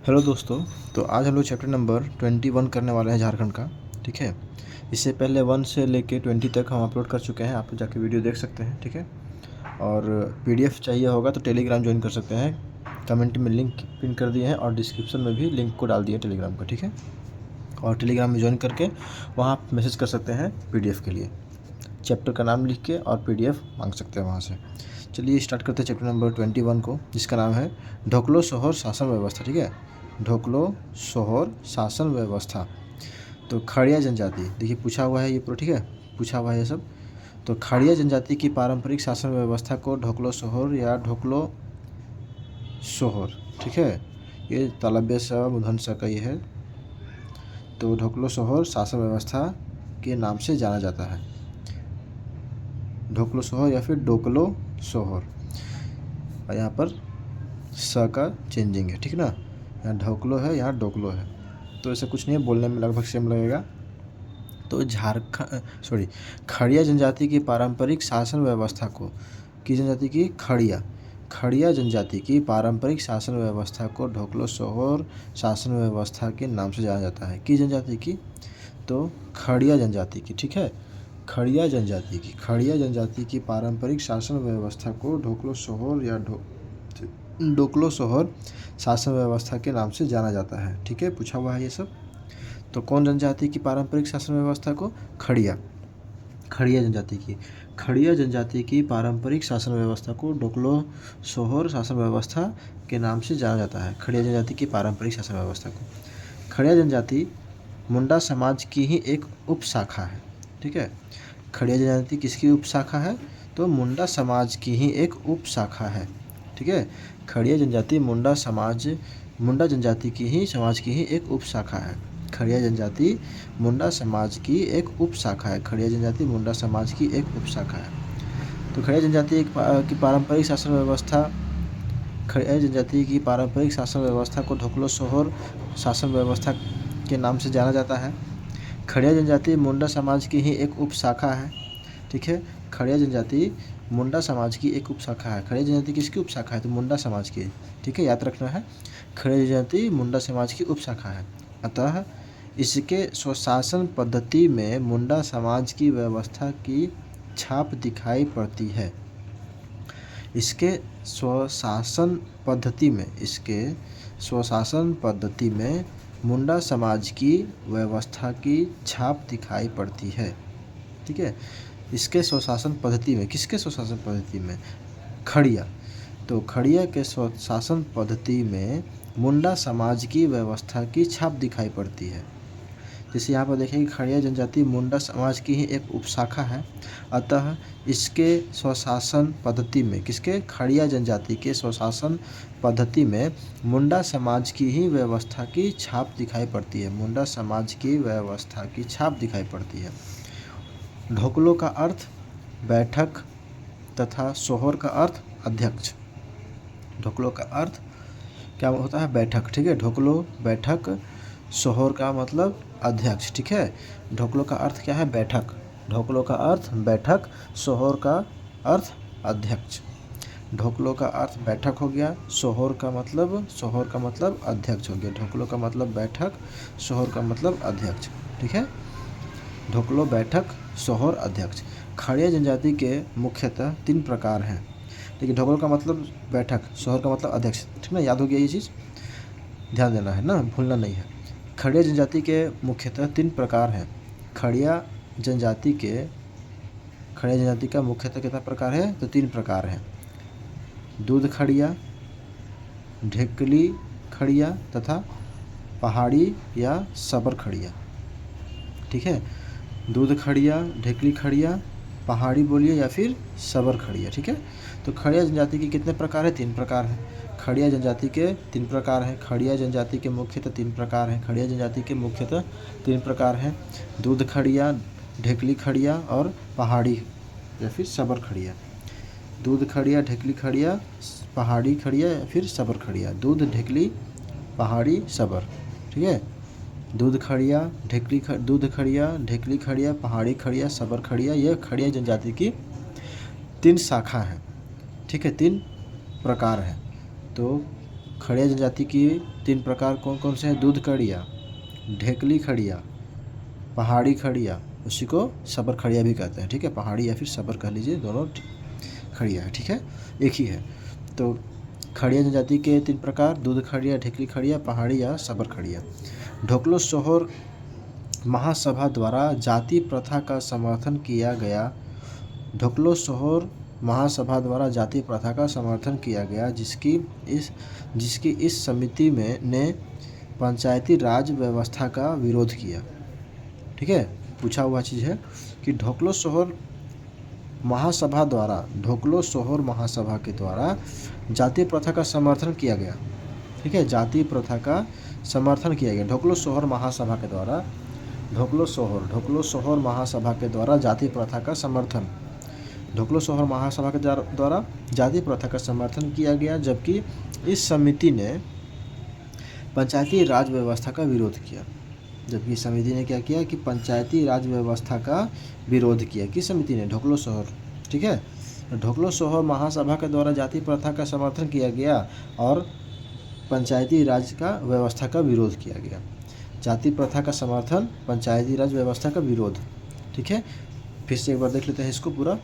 Hello दोस्तों। तो आज हम लोग चैप्टर नंबर 21 करने वाले हैं झारखंड का। ठीक है, इससे पहले 1 से लेके 20 तक हम अपलोड कर चुके हैं, आप लोग जाके वीडियो देख सकते हैं। ठीक है, और पीडीएफ चाहिए होगा तो टेलीग्राम ज्वाइन कर सकते हैं। कमेंट में लिंक पिन कर दिए हैं और डिस्क्रिप्शन में भी लिंक को डाल दिए टेलीग्राम का। ठीक है, और टेलीग्राम में ज्वाइन करके वहाँ आप मैसेज कर सकते हैं पीडीएफ के लिए, चैप्टर का नाम लिख के और पीडीएफ मांग सकते हैं वहाँ से। चलिए स्टार्ट करते हैं चैप्टर नंबर 21 को, जिसका नाम है ढोकलो सोहर शासन व्यवस्था। ठीक है, ढोकलो सोहर शासन व्यवस्था। तो खड़िया जनजाति, देखिए पूछा हुआ है ये पूरा। ठीक है, पूछा हुआ है ये सब। तो खड़िया जनजाति की पारंपरिक शासन व्यवस्था को ढोकलो सोहर या ढोकलो सोहर, ठीक है, ये तालव्य स मूर्धन्य स का ये है। तो ढोकलो सोहर शासन व्यवस्था के नाम से जाना जाता है, ढोकलो सोहर या फिर डोकलो सोहर। और यहाँ पर स का चेंजिंग है, ठीक ना, यहाँ ढोकलो है, यहाँ डोकलो है। तो ऐसा कुछ नहीं है, बोलने में लगभग सेम लगेगा। तो खड़िया जनजाति की पारंपरिक शासन व्यवस्था को, की जनजाति की खड़िया जनजाति की पारंपरिक शासन व्यवस्था को ढोकलो सोहर शासन व्यवस्था के नाम से जाना जाता है। की जनजाति की, तो खड़िया जनजाति की। ठीक है, खड़िया जनजाति की पारंपरिक शासन व्यवस्था को ढोकलो सोहर या डोकलो सोहर शासन व्यवस्था के नाम से जाना जाता है। ठीक है, पूछा हुआ है ये सब। तो कौन जनजाति की पारंपरिक शासन व्यवस्था को? खड़िया जनजाति की पारंपरिक शासन व्यवस्था को डोकलो सोहर शासन व्यवस्था के नाम से जाना जाता है। खड़िया जनजाति की पारंपरिक शासन व्यवस्था को। खड़िया जनजाति मुंडा समाज की ही एक उपशाखा है। ठीक है, खड़िया जनजाति किसकी उपशाखा है? तो मुंडा समाज की ही एक उपशाखा है। ठीक है, खड़िया जनजाति मुंडा जनजाति की ही समाज की ही एक उपशाखा है। खड़िया जनजाति मुंडा समाज की एक उपशाखा है। खड़िया जनजाति मुंडा समाज की एक उपशाखा है। तो खड़िया जनजाति की पारंपरिक शासन व्यवस्था, खड़िया जनजाति की पारंपरिक शासन व्यवस्था को ढोकलो सोहर शासन व्यवस्था के नाम से जाना जाता है। खड़िया जनजाति मुंडा समाज की ही एक उपशाखा है। ठीक है, खड़िया जनजाति मुंडा समाज की एक उपशाखा है। खड़िया जनजाति किसकी उपशाखा है? तो मुंडा समाज की। ठीक है, याद रखना है, खड़िया जनजाति मुंडा समाज की उपशाखा है। अतः इसके स्वशासन पद्धति में मुंडा समाज की व्यवस्था की छाप दिखाई पड़ती है। इसके स्वशासन पद्धति में मुंडा समाज की व्यवस्था की छाप दिखाई पड़ती है। ठीक है, इसके स्वशासन पद्धति में, किसके स्वशासन पद्धति में? खड़िया। तो खड़िया के स्वशासन पद्धति में मुंडा समाज की व्यवस्था की छाप दिखाई पड़ती है। जैसे यहाँ पर देखेंगे, खड़िया जनजाति मुंडा समाज की ही एक उपशाखा है। अतः इसके स्वशासन पद्धति में, किसके? खड़िया जनजाति के स्वशासन पद्धति में मुंडा समाज की ही व्यवस्था की छाप दिखाई पड़ती है। मुंडा समाज की व्यवस्था की छाप दिखाई पड़ती है। ढोकलो का अर्थ बैठक तथा सोहर का अर्थ अध्यक्ष। ढोकलो का अर्थ क्या होता है? बैठक। ठीक है, ढोकलो बैठक, सोहर का मतलब अध्यक्ष। ठीक है, ढोकलो का अर्थ क्या है? बैठक। ढोकलो का अर्थ बैठक, सोहर का अर्थ अध्यक्ष। ढोकलो का अर्थ बैठक हो गया, सोहर का मतलब अध्यक्ष हो गया। ढोकलो का मतलब बैठक, सोहर का मतलब अध्यक्ष। ठीक है, ढोकलो बैठक, सोहर, अध्यक्ष। खड़िया जनजाति के मुख्यतः 3 प्रकार हैं। देखिए, ढोकलो का मतलब बैठक, सोहर का मतलब अध्यक्ष। ठीक ना, याद हो गया ये चीज़, ध्यान देना है ना, भूलना नहीं है। खड़िया जनजाति के मुख्यतः 3 प्रकार हैं। खड़िया जनजाति का मुख्यतः कितना प्रकार है? तो 3 प्रकार हैं। दूध खड़िया, ढेकली खड़िया तथा पहाड़ी या सबर खड़िया। ठीक है, दूध खड़िया, ढेकली खड़िया, पहाड़ी बोलिए या फिर सबर खड़िया। ठीक है, तो खड़िया जनजाति के कितने प्रकार हैं? 3 प्रकार हैं। खड़िया जनजाति के 3 प्रकार हैं। खड़िया जनजाति के मुख्यतः 3 प्रकार हैं। खड़िया जनजाति के मुख्यतः 3 प्रकार हैं। दूध खड़िया, ढेकली खड़िया और पहाड़ी या फिर सबर खड़िया। दूध खड़िया, ढेकली खड़िया, पहाड़ी खड़िया या फिर सबर खड़िया। दूध, ढेकली, पहाड़ी, सबर। ठीक है, दूध खड़िया, ढेकली खड़िया, पहाड़ी खड़िया, सबर खड़िया, यह खड़िया जनजाति की 3 शाखा हैं। ठीक है, 3 प्रकार हैं। तो खड़िया जनजाति की 3 प्रकार कौन कौन से हैं? दूध खड़िया, ढेकली खड़िया, पहाड़ी खड़िया, उसी को सबर खड़िया भी कहते हैं। ठीक है, पहाड़ी या फिर सबर कह लीजिए, दोनों खड़िया है। ठीक है, एक ही है। तो खड़िया जनजाति के 3 प्रकार, दूध खड़िया, ढेकली खड़िया, पहाड़ी या सबर खड़िया। ढोकलो सोहर महासभा द्वारा जाति प्रथा का समर्थन किया गया। ढोकलो सोहर महासभा द्वारा जाति प्रथा का समर्थन किया गया, जिसकी इस समिति ने पंचायती राज व्यवस्था का विरोध किया। ठीक है, पूछा हुआ चीज़ है कि ढोकलो सोहर महासभा के द्वारा जातीय प्रथा का समर्थन किया गया। ठीक है, जातीय प्रथा का समर्थन किया गया ढोकलो सोहर महासभा के द्वारा। ढोकलो सोहर महासभा के द्वारा जातीय प्रथा का समर्थन, ढोकलो सोहर महासभा के द्वारा जातीय प्रथा का समर्थन किया गया, जबकि इस समिति ने पंचायती राज व्यवस्था का विरोध किया। जबकि समिति ने क्या किया कि पंचायती राज व्यवस्था का विरोध किया। किस समिति ने? ढोकलो सोहर। ठीक है, ढोकलो सोहर महासभा के द्वारा जाति प्रथा का समर्थन किया गया और पंचायती राज का व्यवस्था का विरोध किया गया। जाति प्रथा का समर्थन, पंचायती राज व्यवस्था का विरोध। ठीक है, फिर से एक बार देख लेते हैं इसको पूरा।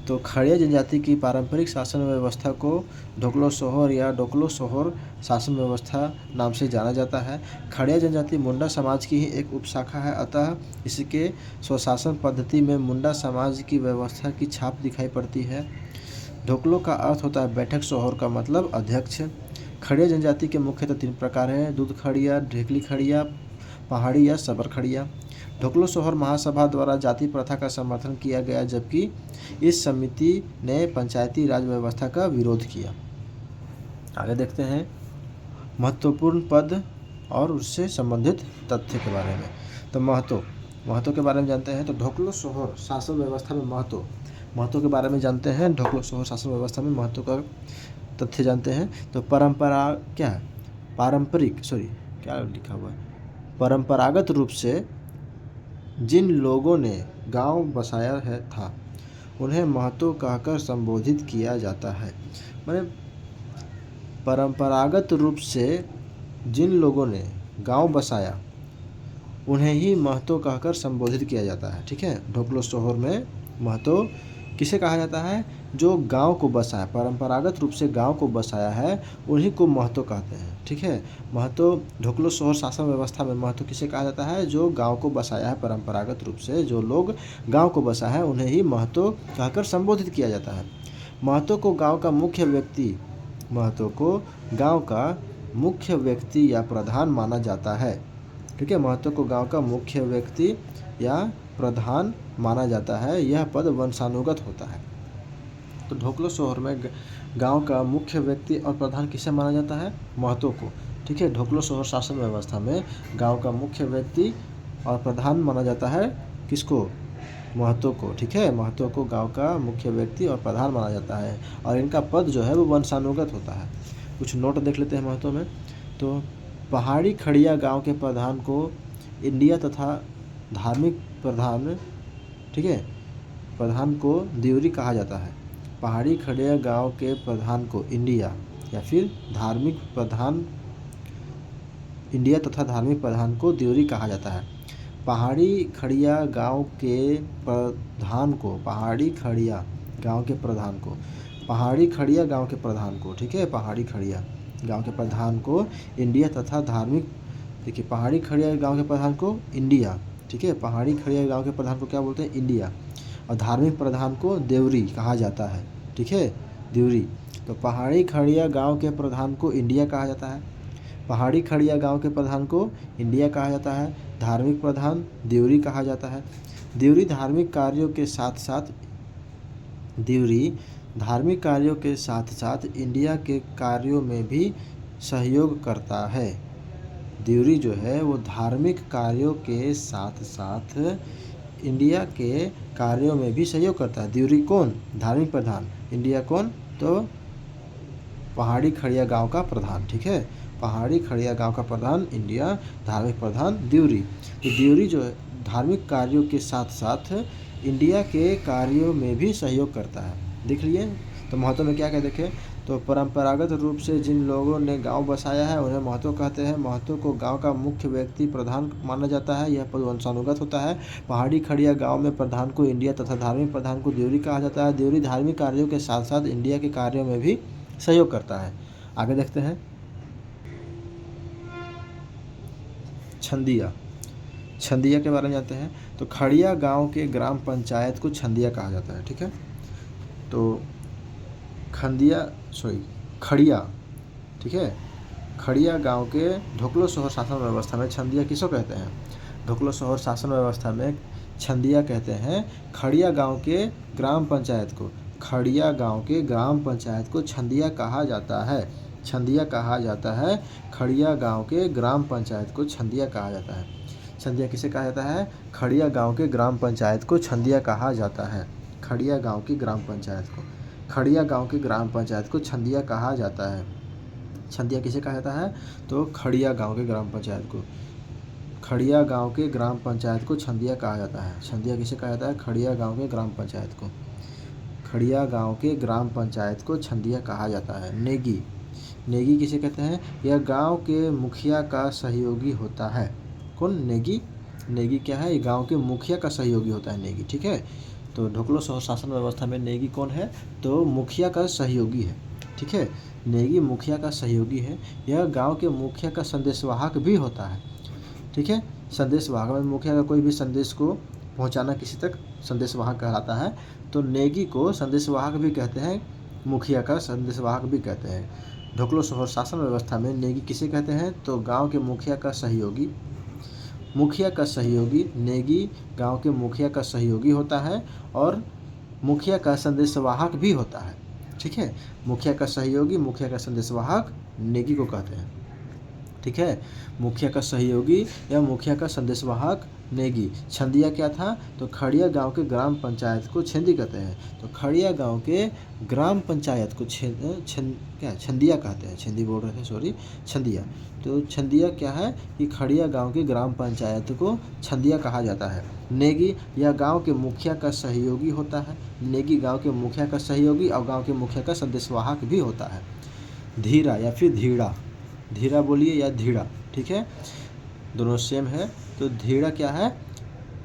तो खड़िया जनजाति की पारंपरिक शासन व्यवस्था को ढोकलो सोहर या ढोकलो सोहर शासन व्यवस्था नाम से जाना जाता है। खड़िया जनजाति मुंडा समाज की ही एक उपशाखा है, अतः इसके स्वशासन पद्धति में मुंडा समाज की व्यवस्था की छाप दिखाई पड़ती है। ढोकलो का अर्थ होता है बैठक, सोहर का मतलब अध्यक्ष। खड़िया जनजाति के मुख्यतः 3 प्रकार हैं: दूध खड़िया, ढेकली खड़िया, पहाड़ी या सबर खड़िया। ढोकलो सोहर महासभा द्वारा जाति प्रथा का समर्थन किया गया, जबकि इस समिति ने पंचायती राज व्यवस्था का विरोध किया। आगे देखते हैं महत्वपूर्ण पद और उससे संबंधित तथ्य के बारे में। तो महत्व के बारे में जानते हैं। तो ढोकलो सोहर शासन व्यवस्था में महत्व के बारे में जानते हैं। ढोकलो सोहर शासन व्यवस्था में महत्व का तथ्य जानते हैं। तो परंपरागत रूप से जिन लोगों ने गांव बसाया था उन्हें महतो कहकर संबोधित किया जाता है। माने परंपरागत रूप से जिन लोगों ने गांव बसाया उन्हें ही महतो कहकर संबोधित किया जाता है। ठीक है, ढोकलो सोहर में महतो किसे कहा जाता है? जो गांव को बसाया, परंपरागत रूप से गांव को बसाया है, उन्हीं को महतो कहते हैं। ठीक है, महतो ढोकलो सोहर शासन व्यवस्था में महतो किसे कहा जाता है? जो गांव को बसाया है, परंपरागत रूप से जो लोग गांव को बसाया है उन्हें ही महतो कहकर संबोधित किया जाता है। महतो को गांव का मुख्य व्यक्ति या प्रधान माना जाता है। ठीक है, महतो को गांव का मुख्य व्यक्ति या प्रधान माना जाता है। यह पद वंशानुगत होता है। तो ढोकलो सोहर में गांव का मुख्य व्यक्ति और प्रधान किसे माना जाता है? महतो को। ठीक है, ढोकलो सोहर शासन व्यवस्था में गांव का मुख्य व्यक्ति और प्रधान माना जाता है किसको? महतो को। ठीक है, महतो को गांव का मुख्य व्यक्ति और प्रधान माना जाता है और इनका पद जो है वो वंशानुगत होता है। कुछ नोट देख लेते हैं महतो में। तो पहाड़ी खड़िया गांव के प्रधान को इंडिया तथा धार्मिक प्रधान, ठीक है, प्रधान को देवरी कहा जाता है। पहाड़ी खड़िया गांव के प्रधान को इंडिया या फिर धार्मिक प्रधान, इंडिया तथा धार्मिक प्रधान को देवरी कहा जाता है। पहाड़ी खड़िया गांव के प्रधान को ठीक है, पहाड़ी खड़िया गांव के प्रधान को इंडिया तथा धार्मिक, देखिए पहाड़ी खड़िया गांव के प्रधान को इंडिया, ठीक है, पहाड़ी खड़िया गांव के प्रधान को क्या बोलते हैं? इंडिया। और धार्मिक प्रधान को देवरी कहा जाता है। ठीक है, देवरी। तो पहाड़ी खड़िया गांव के प्रधान को इंडिया कहा जाता है, पहाड़ी खड़िया गांव के प्रधान को इंडिया कहा जाता है। धार्मिक प्रधान देवरी कहा जाता है। देवरी धार्मिक कार्यों के साथ साथ इंडिया के कार्यों में भी सहयोग करता है। देवरी जो है वो धार्मिक कार्यों के साथ साथ इंडिया के कार्यों में भी सहयोग करता है। देवरी कौन? धार्मिक प्रधान। इंडिया कौन? तो पहाड़ी खड़िया गांव का प्रधान। ठीक है, पहाड़ी खड़िया गांव का प्रधान इंडिया, धार्मिक प्रधान देवरी। तो देवरी जो है धार्मिक कार्यों के साथ साथ इंडिया के कार्यों में भी सहयोग करता है। देख लिए। तो महत्व में क्या क्या देखें? तो परंपरागत रूप से जिन लोगों ने गांव बसाया है उन्हें महतो कहते हैं। महतो को गांव का मुख्य व्यक्ति प्रधान माना जाता है। यह पद वंशानुगत होता है। पहाड़ी खड़िया गांव में प्रधान को इंडिया तथा धार्मिक प्रधान को देवरी कहा जाता है। देवरी धार्मिक कार्यों के साथ साथ इंडिया के कार्यों में भी सहयोग करता है। आगे देखते हैं छंदिया। छंदिया के बारे में जानते हैं। तो खड़िया गांव के ग्राम पंचायत को छंदिया कहा जाता है। ठीक है, तो खड़िया, ठीक है, खड़िया गांव के ढोकलो शहर शासन व्यवस्था में छंदिया किसको कहते हैं? ढोकलो शहर शासन व्यवस्था में छंदिया कहते हैं खड़िया गांव के ग्राम पंचायत को। खड़िया गांव के ग्राम पंचायत को छंदिया कहा जाता है। छंदिया कहा जाता है। खड़िया गांव के ग्राम पंचायत को छंदिया कहा जाता है। छंदिया किसे कहा जाता है? खड़िया गांव के ग्राम पंचायत को छंदिया कहा जाता है। खड़िया गांव की ग्राम पंचायत को, खड़िया गांव की ग्राम पंचायत को छंदिया कहा जाता है। छंदिया किसे कहा जाता है? तो खड़िया गांव के ग्राम पंचायत को, खड़िया गांव के ग्राम पंचायत को छंदिया कहा जाता है। छंदिया किसे कहा जाता है? खड़िया गांव के ग्राम पंचायत को, खड़िया गांव के ग्राम पंचायत को छंदिया कहा जाता है। नेगी, नेगी किसे कहते हैं? यह गांव के मुखिया का सहयोगी होता है। कौन? नेगी। नेगी क्या है? ये गांव के मुखिया का सहयोगी होता है नेगी। ठीक है, तो ढोकलो शहर शासन व्यवस्था में नेगी कौन है? तो मुखिया का सहयोगी है। ठीक है, नेगी मुखिया का सहयोगी है। यह गांव के मुखिया का संदेशवाहक भी होता है। ठीक है, संदेशवाहक में मुखिया का कोई भी संदेश को पहुंचाना किसी तक संदेशवाहक कहलाता है। तो नेगी को संदेशवाहक भी कहते हैं, मुखिया का संदेशवाहक भी कहते हैं। ढोकलो शहर शासन व्यवस्था में नेगी किसे कहते हैं? तो गांव के मुखिया का सहयोगी, मुखिया का सहयोगी। नेगी गांव के मुखिया का सहयोगी होता है और मुखिया का संदेशवाहक भी होता है। ठीक है, मुखिया का सहयोगी, मुखिया का संदेशवाहक नेगी को कहते हैं। ठीक है, मुखिया का सहयोगी या मुखिया का संदेशवाहक नेगी। छंदिया क्या था? तो खड़िया गांव के ग्राम पंचायत को छंदी कहते हैं। तो खड़िया गांव के ग्राम पंचायत को छंदिया कहते हैं। छंदी बोल रहे थे, सॉरी, छंदिया। तो छंदिया क्या है? कि खड़िया गांव के ग्राम पंचायत को छंदिया कहा जाता है। नेगी यह गांव के मुखिया का सहयोगी होता है। नेगी गांव के मुखिया का सहयोगी और गांव के मुखिया का संदेशवाहक भी होता है। धीरा या फिर धीड़ा, धीरा बोलिए या धीड़ा, ठीक है, दोनों सेम है। तो धीड़ा क्या है?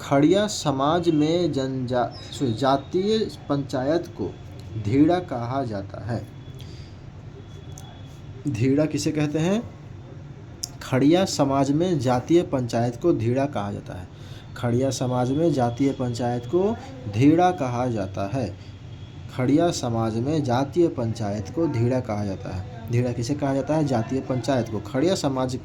खड़िया समाज में जातीय पंचायत को धीड़ा कहा जाता है। धीड़ा किसे कहते हैं? खड़िया समाज में जातीय पंचायत को धीड़ा कहा जाता है। खड़िया समाज में जातीय पंचायत को धीड़ा कहा जाता है। खड़िया समाज में जातीय पंचायत को धीड़ा कहा जाता है। धीड़ा किसे कहा जाता है? जातीय पंचायत को। खड़िया समाज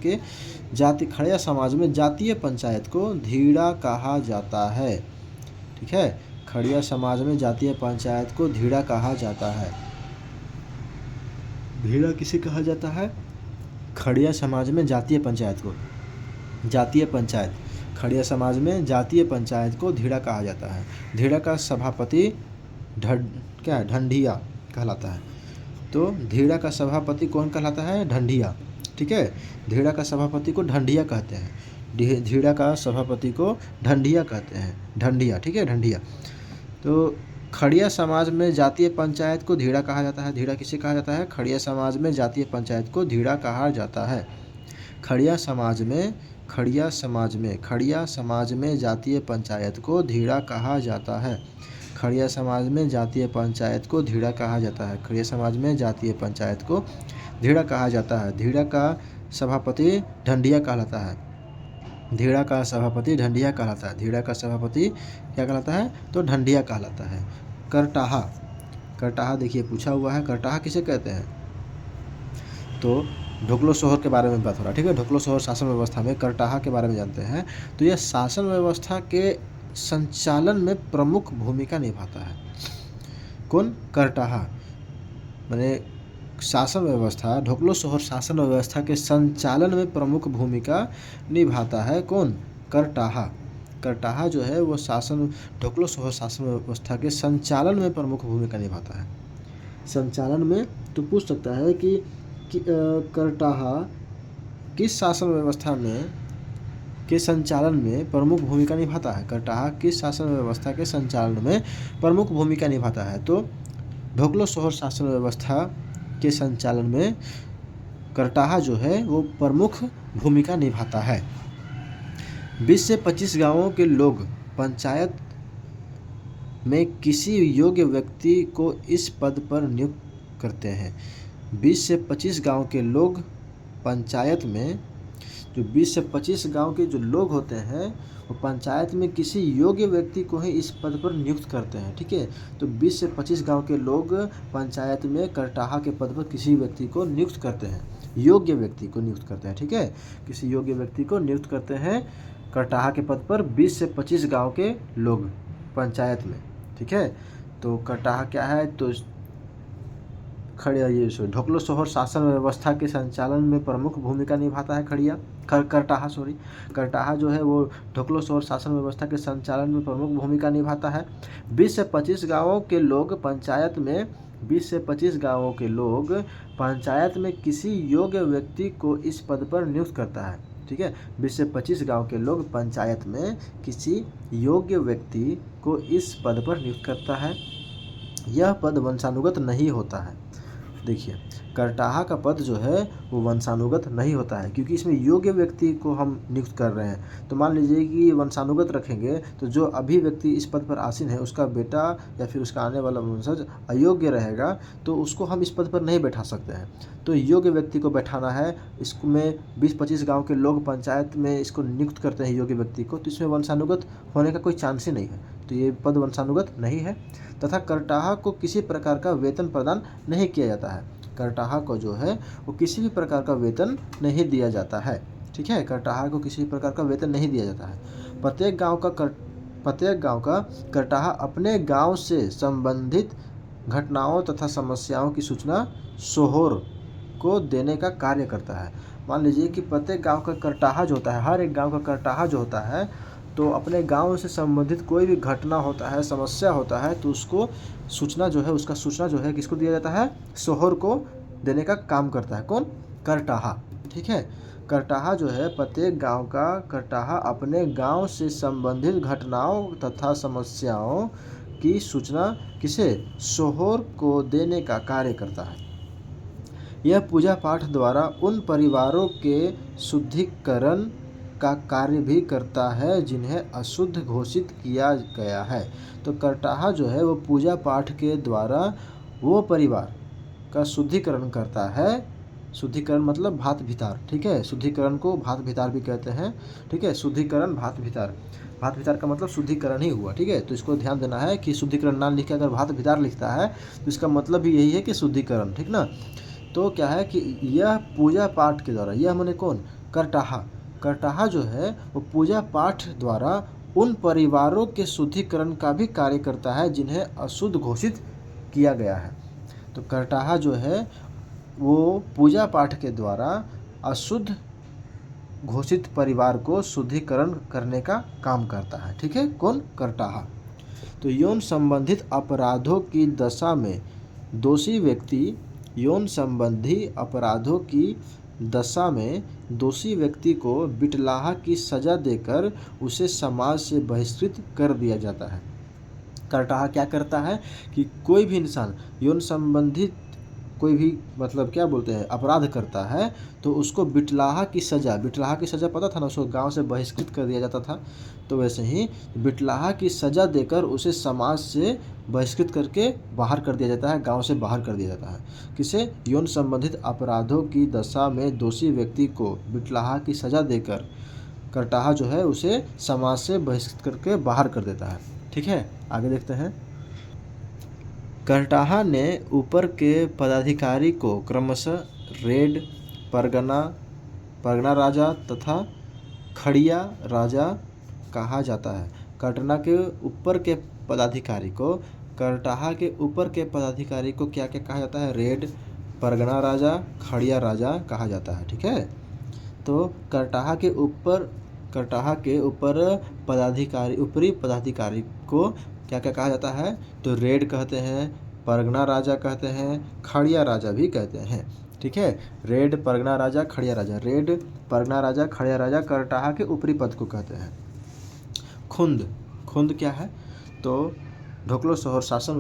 में जातीय पंचायत को धीड़ा कहा जाता है। ठीक है, खड़िया समाज में जातीय पंचायत को धीड़ा कहा जाता है। धीड़ा किसे कहा जाता है? खड़िया समाज में जातीय पंचायत को, जातीय पंचायत, खड़िया समाज में जातीय पंचायत को धीड़ा कहा जाता है। धीड़ा का सभापति ढंढिया कहलाता है। तो धीड़ा का सभापति कौन कहलाता है? ढंढिया। ठीक है, धीड़ा का सभापति को ढंढिया कहते हैं। धीड़ा का सभापति को ढंढिया कहते हैं, ढंढिया। ठीक है, ढंढिया। तो खड़िया समाज में जातीय पंचायत को धीड़ा कहा जाता है। धीड़ा किसे कहा जाता है? खड़िया समाज में जातीय पंचायत को धीड़ा कहा जाता है। खड़िया समाज में जातीय पंचायत को धीड़ा कहा जाता है। खड़िया समाज में जातीय पंचायत को धीड़ा कहा जाता है। खड़िया समाज में जातीय पंचायत को धीड़ा कहा जाता है। धीड़ा का सभापति ढंढिया कहलाता है। धीड़ा का सभापति ढंढिया कहलाता है। धीड़ा का सभापति क्या कहलाता है? तो ढंढिया कहलाता है। करटाहा, करटाहा देखिए पूछा हुआ है, करटाहा किसे कहते हैं? तो ढोकलो शहर के बारे में बात हो रहा है। ठीक है, ढोकलो शहर शासन व्यवस्था में करटाहा के बारे में जानते हैं। तो यह शासन व्यवस्था के संचालन में प्रमुख भूमिका निभाता है। कौन? करटाहा। माने शासन व्यवस्था, ढोकलो शहर शासन व्यवस्था के संचालन में प्रमुख भूमिका निभाता है। कौन? करटाहा। करटाहा जो है वो ढोकलो शहर शासन व्यवस्था के संचालन में प्रमुख भूमिका निभाता है। संचालन में तो पूछ सकता है कि करटाहा किस शासन व्यवस्था में के संचालन में प्रमुख भूमिका निभाता है? करटाहा किस शासन व्यवस्था के संचालन में प्रमुख भूमिका निभाता है? तो ढोकलो शहर शासन व्यवस्था के संचालन में करटाहा जो है वो प्रमुख भूमिका निभाता है। 20 से 25 गांवों के लोग पंचायत में किसी योग्य व्यक्ति को इस पद पर नियुक्त करते हैं। 20 से 25 गांव के लोग पंचायत में, जो 20 से 25 गांव के जो लोग होते हैं वो पंचायत में किसी योग्य व्यक्ति को ही इस पद पर नियुक्त करते हैं। ठीक है, तो 20 से 25 गांव के लोग पंचायत में करटाहा के पद पर किसी व्यक्ति को नियुक्त करते हैं, योग्य व्यक्ति को नियुक्त करते हैं। ठीक है, किसी योग्य व्यक्ति को नियुक्त करते हैं करटाहा के पद पर 20 से 25 गांव के लोग पंचायत में। ठीक है, तो करटाहा क्या है, तो ढोकलो सोहर शासन व्यवस्था के संचालन में प्रमुख भूमिका निभाता है करटाहा जो है वो ढोकलो सोहर शासन व्यवस्था के संचालन में प्रमुख भूमिका निभाता है। 20 से 25 गांवों के लोग पंचायत में 20 से 25 गांवों के लोग पंचायत में किसी योग्य व्यक्ति को इस पद पर नियुक्त करता है। ठीक है, 20 से 25 गांव के लोग पंचायत में किसी योग्य व्यक्ति को इस पद पर नियुक्त करता है। यह पद वंशानुगत नहीं होता है। देखिए, करटाहा का पद जो है वो वंशानुगत नहीं होता है, क्योंकि इसमें योग्य व्यक्ति को हम नियुक्त कर रहे हैं। तो मान लीजिए कि वंशानुगत रखेंगे तो जो अभी व्यक्ति इस पद पर आसीन है उसका बेटा या फिर उसका आने वाला वंशज अयोग्य रहेगा, तो उसको हम इस पद पर नहीं बैठा सकते हैं। तो योग्य व्यक्ति को बैठाना है। इसमें 20-25 गाँव के लोग पंचायत में इसको नियुक्त करते हैं योग्य व्यक्ति को, तो इसमें वंशानुगत होने का कोई चांस ही नहीं है। तो ये पद वंशानुगत नहीं है। तथा करटाहा को किसी प्रकार का वेतन प्रदान नहीं किया जाता है। करटाहा को जो है वो किसी भी प्रकार का वेतन नहीं दिया जाता है। ठीक है, करटाहा को किसी प्रकार का वेतन नहीं दिया जाता है। प्रत्येक गांव का करटाहा अपने गांव से संबंधित घटनाओं तथा समस्याओं की सूचना सोहोर को देने का कार्य करता है। मान लीजिए कि प्रत्येक गांव का करटाहा जो होता है, हर एक गांव का करटाहा जो होता है, तो अपने गांव से संबंधित कोई भी घटना होता है, समस्या होता है, तो उसको सूचना जो है, उसका सूचना जो है किसको दिया जाता है, सोहर को देने का काम करता है। कौन? करटाहा। ठीक है, करटाहा जो है प्रत्येक गांव का करटाहा अपने गांव से संबंधित घटनाओं तथा समस्याओं की सूचना किसे, सोहर को देने का कार्य करता है। यह पूजा पाठ द्वारा उन परिवारों के शुद्धिकरण का कार्य भी करता है जिन्हें अशुद्ध घोषित किया गया है। तो करटाहा जो है वो पूजा पाठ के द्वारा वो परिवार का शुद्धिकरण करता है। शुद्धिकरण मतलब भात भितार। ठीक है, शुद्धिकरण को भात भितार भी कहते हैं। ठीक है, शुद्धिकरण भात भितार, भात भितार का मतलब शुद्धिकरण ही हुआ। ठीक है, तो इसको ध्यान देना है कि शुद्धिकरण ना लिख के अगर भात भितार लिखता है तो इसका मतलब भी यही है कि शुद्धिकरण। ठीक ना, तो क्या है कि यह पूजा पाठ के द्वारा, यह माने कौन, करटाहा। करटाहा जो है वो पूजा पाठ द्वारा उन परिवारों के शुद्धिकरण का भी कार्य करता है जिन्हें अशुद्ध घोषित किया गया है। तो करटाहा जो है वो पूजा पाठ के द्वारा अशुद्ध घोषित परिवार को शुद्धिकरण करने का काम करता है। ठीक है, कौन, करटाहा। तो यौन संबंधित अपराधों की दशा में दोषी व्यक्ति, यौन संबंधी अपराधों की दशा में दोषी व्यक्ति को बिटलाहा की सजा देकर उसे समाज से बहिष्कृत कर दिया जाता है। करटाहा क्या करता है कि कोई भी इंसान यौन संबंधित कोई भी मतलब क्या बोलते हैं अपराध करता है तो उसको बिटलाहा की सज़ा पता था ना, उसको गांव से बहिष्कृत कर दिया जाता था। तो वैसे ही बिटलाहा की सज़ा देकर उसे समाज से बहिष्कृत करके बाहर कर दिया जाता है, गांव से बाहर कर दिया जाता है। किसे? यौन संबंधित अपराधों की दशा में दोषी व्यक्ति को बिटलाहा की सज़ा देकर करटाहा जो है उसे समाज से बहिष्कृत करके बाहर कर देता है। ठीक है, आगे देखते हैं। करटाहा ने ऊपर के पदाधिकारी को क्रमशः रेड, परगना राजा तथा खड़िया राजा कहा जाता है। करटाहा के ऊपर के पदाधिकारी को, करटाहा के ऊपर के पदाधिकारी को क्या क्या कहा जाता है? रेड, परगना राजा, खड़िया राजा कहा जाता है। ठीक है, तो करटाहा के ऊपर पदाधिकारी, ऊपरी पदाधिकारी को क्या क्या कहा जाता है? तो रेड कहते हैं, परगना राजा कहते हैं, खड़िया राजा भी कहते हैं। ठीक है, रेड, परगना राजा, खड़िया राजा। रेड, परगना राजा, खड़िया राजा करटाहा के ऊपरी पद को कहते हैं। खुंद क्या है? तो ढोकलो सोहर शासन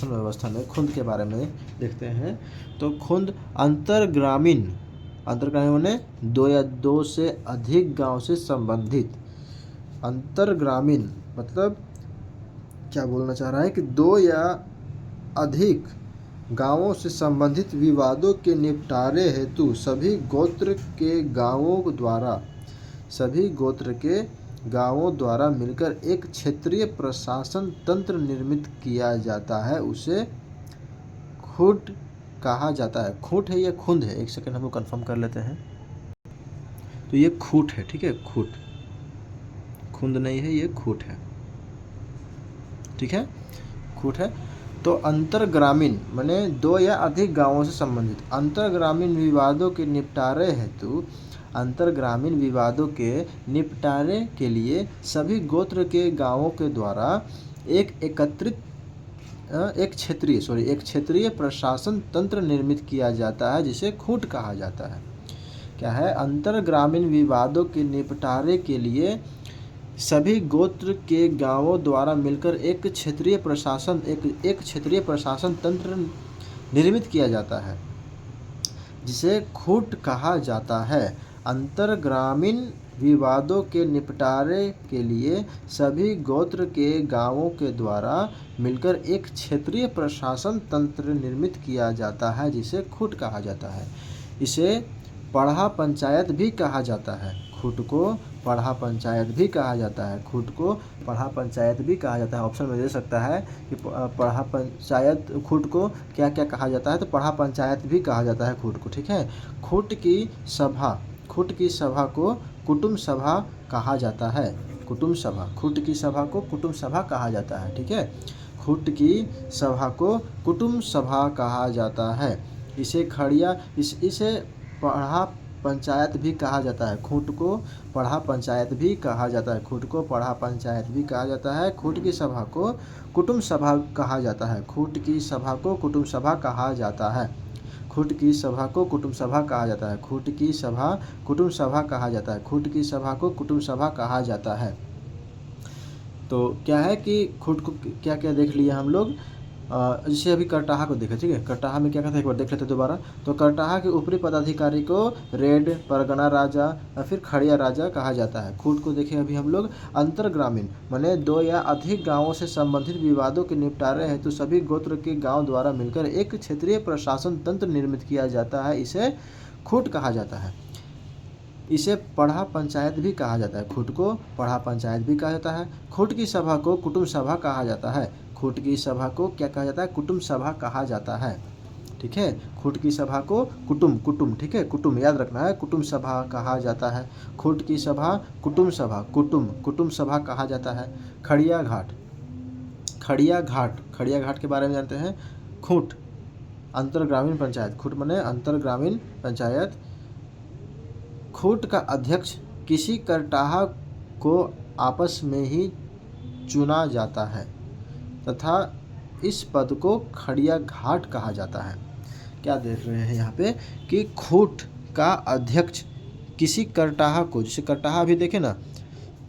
व्यवस्था में खुंद के बारे में देखते हैं। तो खुंद अंतर्ग्रामीण माने दो या दो से अधिक गांव से संबंधित। अंतर्ग्रामीण मतलब क्या बोलना चाह रहा है कि दो या अधिक गांवों से संबंधित विवादों के निपटारे हेतु सभी गोत्र के गांवों द्वारा मिलकर एक क्षेत्रीय प्रशासन तंत्र निर्मित किया जाता है, उसे खूट कहा जाता है। खूट है या खुंद है, एक सेकंड हम लोग कंफर्म कर लेते हैं। तो ये खूट है, ठीक है, खूट, खुंद नहीं है, ये खूट है, ठीक है, खूट है। तो अंतर्ग्रामीण माने दो या अधिक गांवों से संबंधित। अंतर्ग्रामीण विवादों के निपटारे के लिए सभी गोत्र के गांवों के द्वारा एक क्षेत्रीय प्रशासन तंत्र निर्मित किया जाता है, जिसे खूट कहा जाता है। क्या है? अंतर्ग्रामीण विवादों के निपटारे के लिए सभी गोत्र के गांवों द्वारा मिलकर एक क्षेत्रीय प्रशासन तंत्र निर्मित किया जाता है, जिसे खूट कहा जाता है। अंतर्ग्रामीण विवादों के निपटारे के लिए सभी गोत्र के गांवों के द्वारा मिलकर एक क्षेत्रीय प्रशासन तंत्र निर्मित किया जाता है, जिसे खूट कहा जाता है। इसे पढ़ा पंचायत भी कहा जाता है। खूट को पढ़ा पंचायत भी कहा जाता है। खूट को पढ़ा पंचायत भी कहा जाता है। ऑप्शन में दे सकता है कि पढ़ा पंचायत, खूट को क्या क्या कहा जाता है, तो पढ़ा पंचायत भी कहा जाता है खूट को, ठीक है। खूट की सभा को कुटुम्ब सभा कहा जाता है। कुटुम्ब सभा, खूट की सभा को कुटुम्ब सभा कहा जाता है, ठीक है। खूट की सभा को कुटुम्ब सभा कहा जाता है। इसे पढ़ा पंचायत भी कहा जाता है। खूट को पढ़ा पंचायत भी कहा जाता है। खूट को पढ़ा पंचायत भी कहा जाता है। खूट की सभा को कुटुम्ब सभा कहा जाता है। खूट की सभा को कुटुम्ब सभा कहा जाता है। खूट की सभा को कुटुम्ब सभा कहा जाता है। खूट की सभा कुटुम्ब सभा कहा जाता है। खूट की सभा को कुटुम्ब सभा कहा जाता है। तो क्या है कि खूट को क्या क्या देख लिया हम लोग। जैसे अभी करटाहा को देखें, ठीक है। करटाहा में क्या कहता है, एक बार देख लेते हैं दोबारा। तो करटाहा के ऊपरी पदाधिकारी को रेड, परगना राजा या फिर खड़िया राजा कहा जाता है। खूट को देखें अभी हम लोग। अंतर्ग्रामीण माने दो या अधिक गांवों से संबंधित विवादों के निपटारे हेतु तो सभी गोत्र के गांव द्वारा मिलकर एक क्षेत्रीय प्रशासन तंत्र निर्मित किया जाता है, इसे खूट कहा जाता है। इसे पढ़ा पंचायत भी कहा जाता है। खूट को पढ़ा पंचायत भी कहा जाता है। खूट की सभा को कुटुम्ब सभा कहा जाता है। खूट की सभा को क्या कहा जाता है, कुटुम्ब सभा कहा जाता है, ठीक है। खूट की सभा को कुटुम्ब, ठीक है, कुटुम्ब याद रखना है, कुटुम्ब सभा कहा जाता है। खूट की सभा कुटुम्ब सभा कहा जाता है। खड़िया घाट के बारे में जानते हैं। खूट अंतर्ग्रामीण पंचायत, खूट माने अंतर्ग्रामीण पंचायत। खूट का अध्यक्ष किसी करटाहा को आपस में ही चुना जाता है तथा इस पद को खड़िया घाट कहा जाता है। क्या देख रहे हैं यहाँ पे कि खूट का अध्यक्ष किसी करटाहा को, जैसे करटाहा भी देखे ना,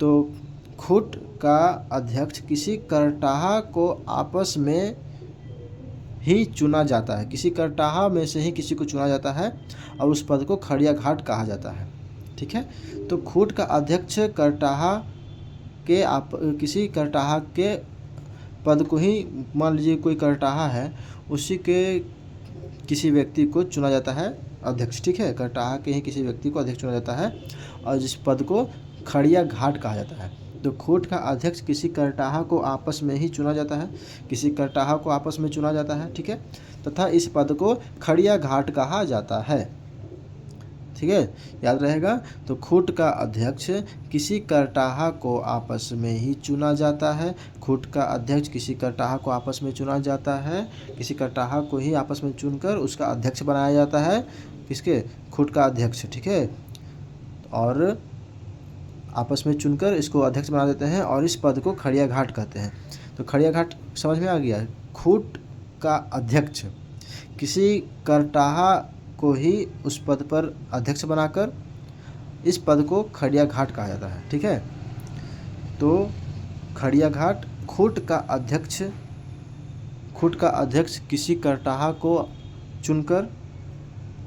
तो खूट का अध्यक्ष किसी करटाहा को आपस में ही चुना जाता है। किसी करटाहा में से ही किसी को चुना जाता है और उस पद को खड़िया घाट कहा जाता है, ठीक है। तो खूट का अध्यक्ष किसी करटाहा के पद को ही, मान लीजिए कोई करटाहा है, उसी के किसी व्यक्ति को चुना जाता है अध्यक्ष, ठीक है। करटाहा के ही किसी व्यक्ति को अध्यक्ष चुना जाता है और जिस पद को खड़िया घाट कहा जाता है। तो खूट का अध्यक्ष किसी करटाहा को आपस में ही चुना जाता है, किसी करटाहा को आपस में चुना जाता है, ठीक है, तथा इस पद को खड़िया घाट कहा जाता है, ठीक है, याद रहेगा। तो खूट का अध्यक्ष किसी करटाहा को आपस में ही चुना जाता है। खूट का अध्यक्ष किसी करटाहा को आपस में चुना जाता है, किसी करटाहा को ही आपस में चुनकर उसका अध्यक्ष बनाया जाता है, किसके, खूट का अध्यक्ष, ठीक है, और आपस में चुनकर इसको अध्यक्ष बना देते हैं और इस पद को खड़िया घाट कहते हैं। तो खड़िया घाट समझ में आ गया। खूट का अध्यक्ष किसी करटाहा को ही उस पद पर अध्यक्ष बनाकर इस पद को खड़िया घाट कहा जाता है, ठीक है। तो खड़िया घाट खूट का अध्यक्ष किसी करटाहा को चुनकर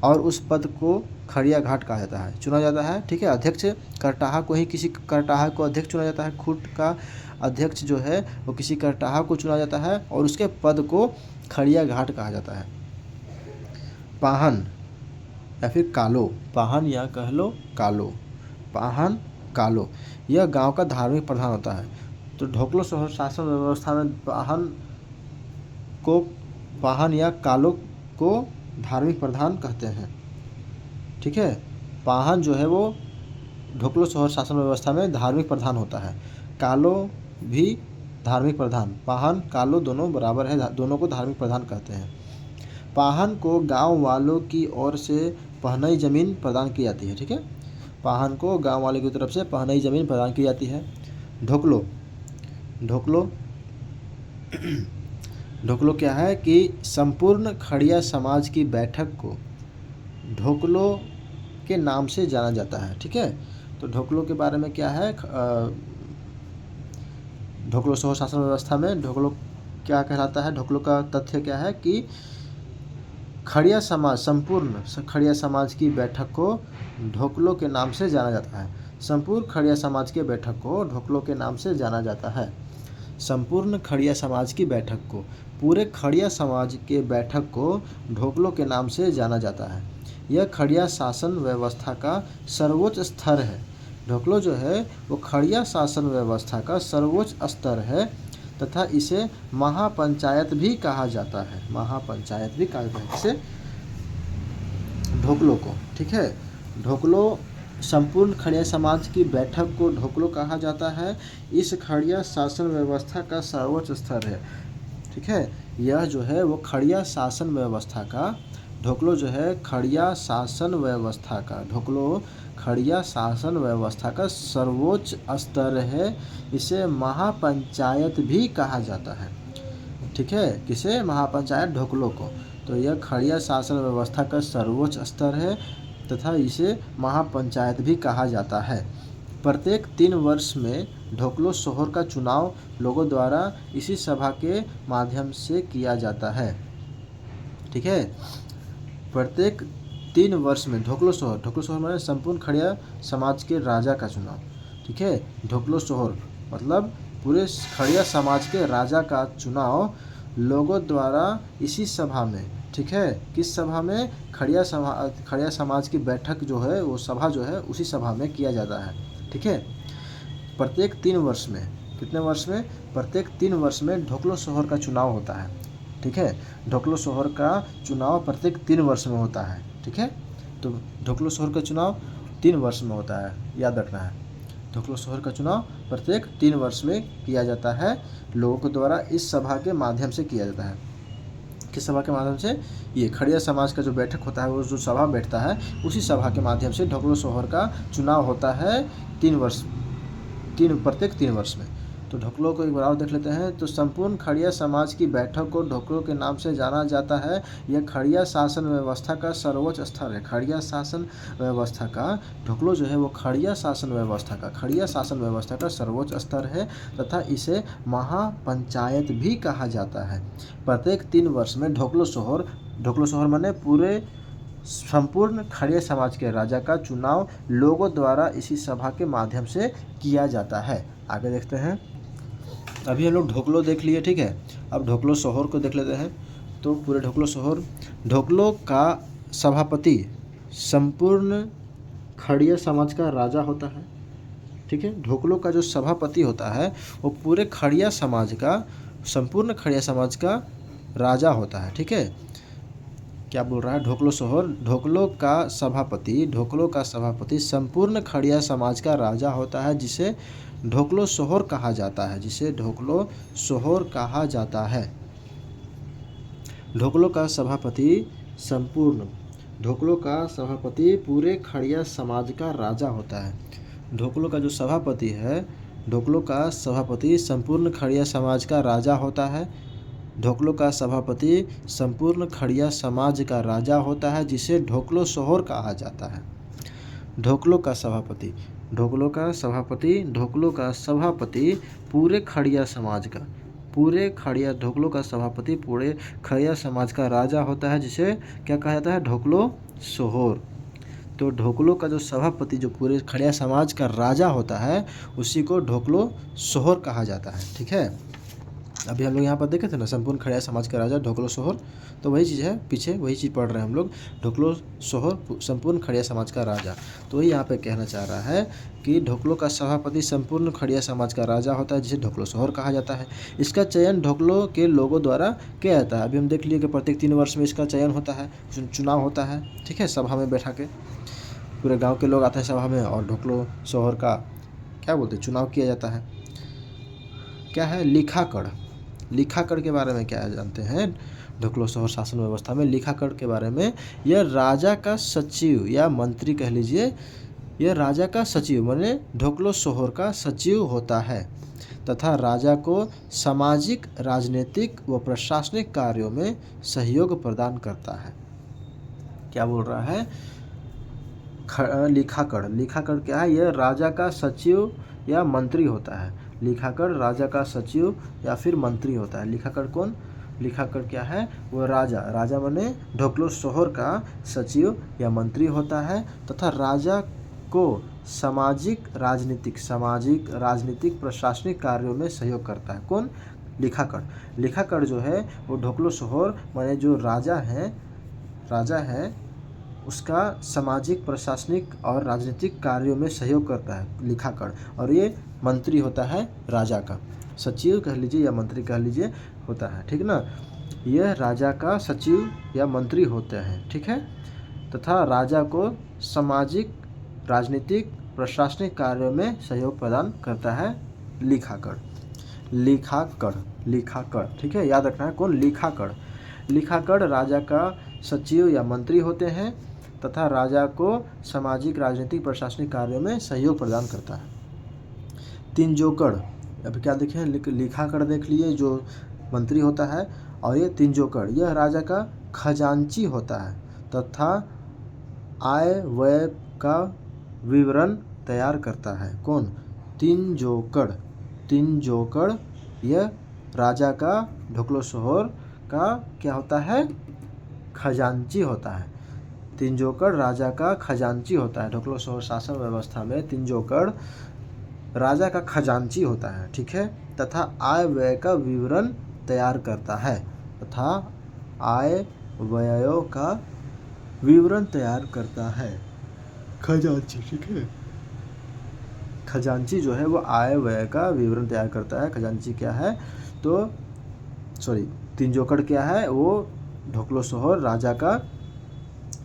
और उस पद को खड़िया घाट कहा जाता है, चुना जाता है। ठीक है, अध्यक्ष करटाहा को ही किसी करटाहा को अध्यक्ष चुना जाता है। खूट का अध्यक्ष जो है वो किसी करटाहा को चुना जाता है और उसके पद को खड़िया घाट कहा जाता है। पाहन या फिर कालो, पाहन या कह लो कालो, पाहन कालो, यह गांव का धार्मिक प्रधान होता है। तो ढोकलो शहर शासन व्यवस्था में पाहन या कालो को धार्मिक प्रधान कहते हैं। ठीक है, पाहन जो है वो ढोकलो शहर शासन व्यवस्था में धार्मिक प्रधान होता है। कालो भी धार्मिक प्रधान, पाहन कालो दोनों बराबर है, दोनों को धार्मिक प्रधान कहते हैं। पाहन को गांव वालों की ओर से पहनई ज़मीन प्रदान की जाती है। ठीक है, पाहन को गांव वालों की तरफ से पहनई ज़मीन प्रदान की जाती है। ढोकलो, ढोकलो ढोकलो क्या है कि संपूर्ण खड़िया समाज की बैठक को ढोकलो के नाम से जाना जाता है। ठीक है, तो ढोकलो के बारे में क्या है, ढोकलो शहर शासन व्यवस्था में ढोकलो क्या कहलाता है, ढोकलो का तथ्य क्या है कि खड़िया समाज, संपूर्ण खड़िया समाज की बैठक को ढोकलो के नाम से जाना जाता है। संपूर्ण खड़िया समाज के बैठक को ढोकलो के नाम से जाना जाता है। संपूर्ण खड़िया समाज की बैठक को, पूरे खड़िया समाज के बैठक को ढोकलो के नाम से जाना जाता है। यह खड़िया शासन व्यवस्था का सर्वोच्च स्तर है। ढोकलो जो है वो खड़िया शासन व्यवस्था का सर्वोच्च स्तर है तथा इसे महापंचायत भी कहा जाता है। महापंचायत भी कहा जाता है इसे ढोकलो को। ठीक है, ढोकलो संपूर्ण खड़िया समाज की बैठक को ढोकलो कहा जाता है। इस खड़िया शासन व्यवस्था का सर्वोच्च स्तर है। ठीक है, यह जो है वो खड़िया शासन व्यवस्था का, ढोकलो जो है खड़िया शासन व्यवस्था का, ढोकलो खड़िया शासन व्यवस्था का सर्वोच्च स्तर है। इसे महापंचायत भी कहा जाता है। ठीक है, किसे, महापंचायत ढोकलो को। तो यह खड़िया शासन व्यवस्था का सर्वोच्च स्तर है तथा इसे महापंचायत भी कहा जाता है। प्रत्येक 3 वर्ष में ढोकलो शहर का चुनाव लोगों द्वारा इसी सभा के माध्यम से किया जाता है। ठीक है, प्रत्येक 3 वर्ष में ढोकलो शहर माने संपूर्ण खड़िया समाज के राजा का चुनाव। ठीक है, ढोकलो शहर मतलब पूरे खड़िया समाज के राजा का चुनाव लोगों द्वारा इसी सभा में, ठीक है, किस सभा में, खड़िया समाज की बैठक जो है वो सभा जो है उसी सभा में किया जाता है। ठीक है, प्रत्येक 3 वर्ष में, कितने वर्ष में, प्रत्येक 3 वर्ष में ढोकलो शहर का चुनाव होता है। ठीक है, ढोकलो शहर का चुनाव प्रत्येक 3 वर्ष में होता है। ठीक है, तो ढोकलो शहर का चुनाव 3 वर्ष में होता है, याद रखना है। ढोकलो शहर का चुनाव प्रत्येक 3 वर्ष में किया जाता है, लोगों के द्वारा इस सभा के माध्यम से किया जाता है। किस सभा के माध्यम से, ये खड़िया समाज का जो बैठक होता है, वो जो सभा बैठता है उसी सभा के माध्यम से ढोकलो शहर का चुनाव होता है प्रत्येक 3 वर्ष में। तो ढोकलो को एक बार और देख लेते हैं। तो संपूर्ण खड़िया समाज की बैठक को ढोकलो के नाम से जाना जाता है। यह खड़िया शासन व्यवस्था का सर्वोच्च स्तर है। खड़िया शासन व्यवस्था का, ढोकलो जो है वो खड़िया शासन व्यवस्था का सर्वोच्च स्तर है तथा इसे महापंचायत भी कहा जाता है। प्रत्येक 3 वर्ष में ढोकलो शहर माने पूरे संपूर्ण खड़िया समाज के राजा का चुनाव लोगों द्वारा इसी सभा के माध्यम से किया जाता है। आगे देखते हैं। अभी हम लोग ढोकलो देख लिए, ठीक है, अब ढोकलो शहर को देख लेते हैं। तो पूरे ढोकलो का सभापति संपूर्ण खड़िया समाज का राजा होता है। ठीक है, ढोकलो का जो सभापति होता है वो पूरे खड़िया समाज का, संपूर्ण खड़िया समाज का राजा होता है। ठीक है, क्या बोल रहा है, ढोकलो शहर, ढोकलो का सभापति संपूर्ण खड़िया समाज का राजा होता है, जिसे ढोकलो शहर कहा जाता है, ढोकलो का सभापति पूरे खड़िया समाज का राजा होता है। ढोकलो का जो सभापति है, ढोकलो का सभापति संपूर्ण खड़िया समाज का राजा होता है। ढोकलो का सभापति संपूर्ण खड़िया समाज का राजा होता है, जिसे ढोकलो शहर कहा जाता है। ढोकलो का सभापति, ढोकलो का सभापति, ढोकलो का सभापति पूरे खड़िया समाज का, पूरे खड़िया, ढोकलो का सभापति पूरे खड़िया समाज का राजा होता है, जिसे क्या कहा जाता है? ढोकलो सोहोर। तो ढोकलो का जो सभापति जो पूरे खड़िया समाज का राजा होता है, उसी को ढोकलो सोहोर कहा जाता है। ठीक है, अभी हम लोग यहाँ पर देखे थे ना, संपूर्ण खड़िया समाज का राजा ढोकलो सोहोर, तो वही चीज़ है, पीछे वही चीज़ पढ़ रहे हैं हम लोग, ढोकलो सोहोर संपूर्ण खड़िया समाज का राजा। तो वही यहाँ पे कहना चाह रहा है कि ढोकलो का सभापति संपूर्ण खड़िया समाज का राजा होता है, जिसे ढोकलो सोहोर कहा जाता है। इसका चयन ढोकलो के लोगों द्वारा किया जाता है। अभी हम देख लिए कि प्रत्येक 3 वर्ष में इसका चयन होता है, चुनाव होता है। ठीक है, सभा में बैठा के पूरे गाँव के लोग आते हैं सभा में, और ढोकलो सोहोर का क्या बोलते हैं, चुनाव किया जाता है। क्या है? लिखाकड़। लिखाकड़ के बारे में क्या जानते हैं? ढोकलो सोहोर शासन व्यवस्था में लिखाकड़ के बारे में, यह राजा का सचिव या मंत्री कह लीजिए, यह राजा का सचिव माने ढोकलो सोहोर का सचिव होता है, तथा राजा को सामाजिक, राजनीतिक व प्रशासनिक कार्यों में सहयोग प्रदान करता है। क्या बोल रहा है? लिखाकड़। लिखाकड़ क्या है? यह राजा का सचिव या मंत्री होता है। लिखाकड़ राजा का सचिव या फिर मंत्री होता है। लिखाकड़ कौन? लिखाकड़ क्या है? वो राजा, राजा माने ढोकलो सोहोर का सचिव या मंत्री होता है, तथा राजा को सामाजिक, राजनीतिक, प्रशासनिक कार्यों में सहयोग करता है। कौन? लिखाकड़। लिखाकड़ जो है वो ढोकलो सोहोर माने जो राजा है उसका सामाजिक, प्रशासनिक और राजनीतिक कार्यों में सहयोग करता है लिखाकड़। और ये मंत्री होता है राजा का, सचिव कह लीजिए या मंत्री कह लीजिए होता है। ठीक ना, यह राजा का सचिव या मंत्री होते हैं। ठीक है, तथा राजा को सामाजिक, राजनीतिक, प्रशासनिक कार्यों में सहयोग प्रदान करता है लिखाकड़। लिखाकड़, लिखाकड़। ठीक है, याद रखना है कौन? लिखाकड़। लिखाकड़ राजा का सचिव या मंत्री होते हैं, तथा राजा को सामाजिक, राजनीतिक, प्रशासनिक कार्यों में सहयोग प्रदान करता है। तिंजोकड़। अभी क्या देखें? लिखाकड़ देख लिए जो मंत्री होता है, और ये तिंजोकड़, यह राजा का खजांची होता है, तथा आय व्यय का विवरण तैयार करता है। कौन? तिंजोकड़। तिंजोकड़ यह राजा का, ढोकलो सोहोर का क्या होता है? खजांची होता है। तिंजोकड़ राजा का खजांची होता है। ढोकलो सोहोर शासन व्यवस्था में तिंजोकड़ राजा का खजांची होता है। ठीक है, तथा आय व्यय का विवरण तैयार करता है, तथा आय व्ययों का विवरण तैयार करता है खजांची। ठीक है, खजांची जो है वो आय व्यय का विवरण तैयार करता है। खजांची क्या है? तो तिंजोकड़ क्या है? वो ढोकलो सोहोर राजा का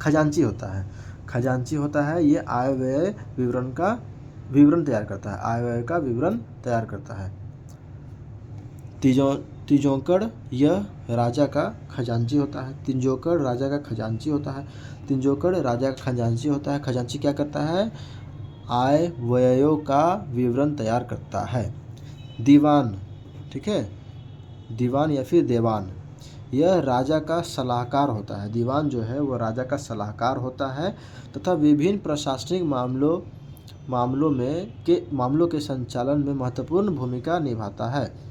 खजांची होता है। खजांची होता है, ये आय व्यय विवरण का विवरण तैयार करता है, आय व्यय का विवरण तैयार करता है। तिंजोकड़ यह राजा का खजांची होता है। तिंजोकड़ राजा का खजांची होता है। तिंजोकड़ राजा का खजांची होता है। खजांची क्या करता है? आय व्ययों का विवरण तैयार करता है। दीवान। ठीक है, दीवान या फिर देवान, यह राजा का सलाहकार होता है। दीवान जो है वो राजा का सलाहकार होता है, तथा विभिन्न प्रशासनिक मामलों के संचालन में महत्वपूर्ण भूमिका निभाता है।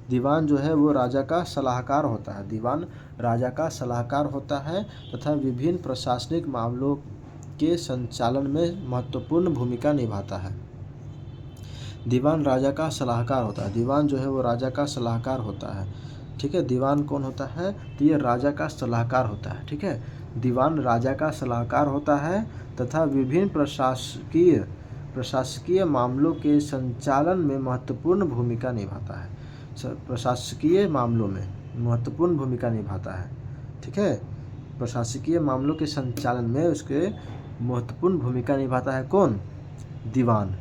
दीवान जो है वो राजा का सलाहकार होता है। दीवान राजा का सलाहकार होता है, तथा विभिन्न प्रशासनिक मामलों के संचालन में महत्वपूर्ण भूमिका निभाता है। दीवान राजा का सलाहकार होता है। दीवान जो है वो राजा का सलाहकार होता है। ठीक है, दीवान कौन होता है? तो ये राजा का सलाहकार होता है। ठीक है, दीवान राजा का सलाहकार होता है, तथा विभिन्न प्रशासकीय मामलों के संचालन में महत्वपूर्ण भूमिका निभाता है। प्रशासकीय मामलों में महत्वपूर्ण भूमिका निभाता है। ठीक है, प्रशासकीय मामलों के संचालन में उसके महत्वपूर्ण भूमिका निभाता है। कौन? दीवान।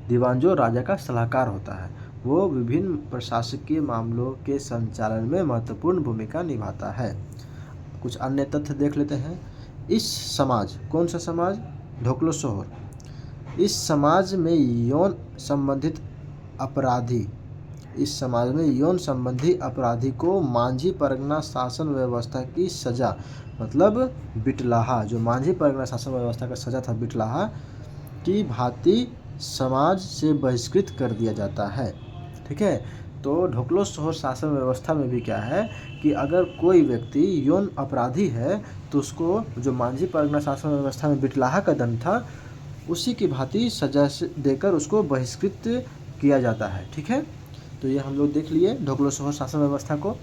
दीवान जो राजा का सलाहकार होता है, वो विभिन्न प्रशासकीय मामलों के संचालन में महत्वपूर्ण भूमिका निभाता है। कुछ अन्य तथ्य देख लेते हैं। इस समाज, कौन सा समाज? ढोकलो सोहोर। इस समाज में यौन संबंधित अपराधी को मांझी परगना शासन व्यवस्था की सजा, मतलब बिटलाहा, जो मांझी परगना शासन व्यवस्था का सजा था बिटलाहा, की भांति समाज से बहिष्कृत कर दिया जाता है। ठीक है, तो ढोकलोसोहर शासन व्यवस्था में भी क्या है कि अगर कोई व्यक्ति यौन अपराधी है तो उसको जो मांझी परगना शासन व्यवस्था में बिटलाहा का दंड था उसी की भांति सजा देकर उसको बहिष्कृत किया जाता है। ठीक है, तो ये हम लोग देख लिए ढोकलोसोहर शासन व्यवस्था को।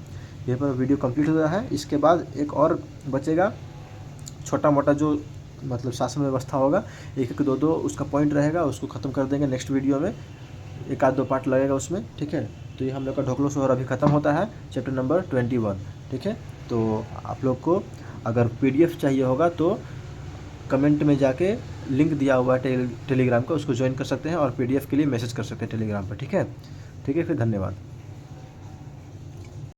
यहाँ पर वीडियो कंप्लीट हो रहा है। इसके बाद एक और बचेगा छोटा मोटा जो मतलब शासन व्यवस्था होगा, एक एक दो दो उसका पॉइंट रहेगा, उसको ख़त्म कर देंगे नेक्स्ट वीडियो में, एक आध दो पार्ट लगेगा उसमें। ठीक है, तो ये हम लोग का ढोकलोसोहर अभी ख़त्म होता है, चैप्टर नंबर 21। ठीक है, तो आप लोग को अगर PDF चाहिए होगा तो कमेंट में जाके लिंक दिया हुआ है टेलीग्राम का, उसको ज्वाइन कर सकते हैं और PDF के लिए मैसेज कर सकते हैं टेलीग्राम पर। ठीक है, फिर धन्यवाद।